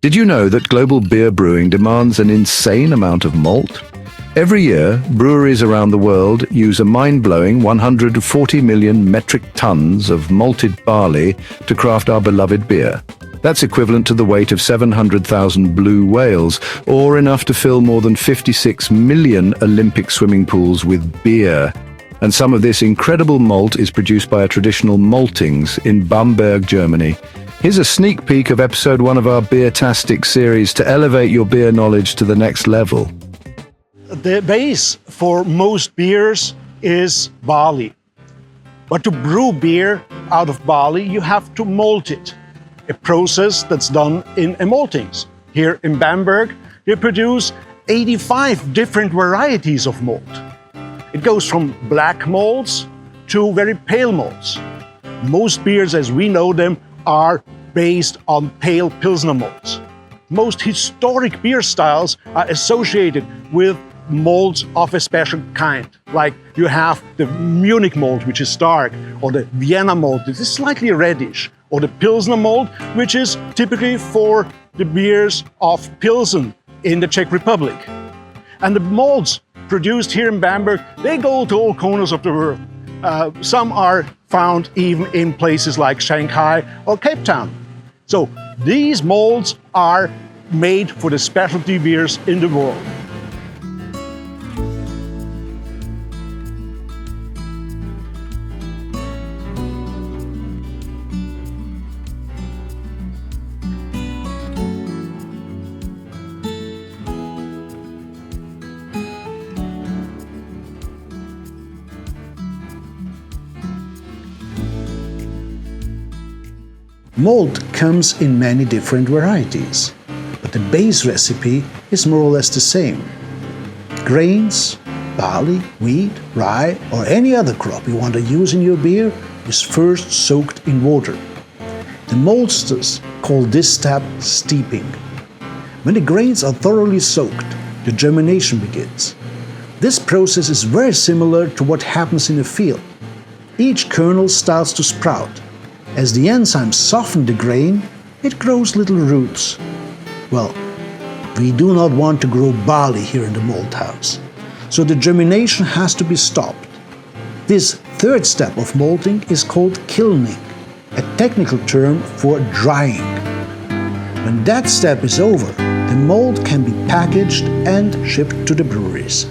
Did you know that global beer brewing demands an insane amount of malt? Every year, breweries around the world use a mind-blowing 140 million metric tons of malted barley to craft our beloved beer. That's equivalent to the weight of 700,000 blue whales, or enough to fill more than 56 million Olympic swimming pools with beer. And some of this incredible malt is produced by a traditional maltings in Bamberg, Germany. Here's a sneak peek of episode 1 of our Beer-tastic series to elevate your beer knowledge to the next level. The base for most beers is barley. But to brew beer out of barley, you have to malt it, a process that's done in maltings. Here in Bamberg, they produce 85 different varieties of malt. It goes from black malts to very pale malts. Most beers as we know them are based on pale Pilsner malts. Most historic beer styles are associated with malts of a special kind. Like you have the Munich malt, which is dark, or the Vienna malt, which is slightly reddish, or the Pilsner malt, which is typically for the beers of Pilsen in the Czech Republic. And the malts produced here in Bamberg, they go to all corners of the world. Some are found even in places like Shanghai or Cape Town. So these malts are made for the specialty beers in the world. Malt comes in many different varieties, but the base recipe is more or less the same. Grains, barley, wheat, rye, or any other crop you want to use in your beer is first soaked in water. The maltsters call this step steeping. When the grains are thoroughly soaked, the germination begins. This process is very similar to what happens in a field. Each kernel starts to sprout. As the enzymes soften the grain, it grows little roots. Well, we do not want to grow barley here in the malt house, so the germination has to be stopped. This third step of malting is called kilning, a technical term for drying. When that step is over, the malt can be packaged and shipped to the breweries.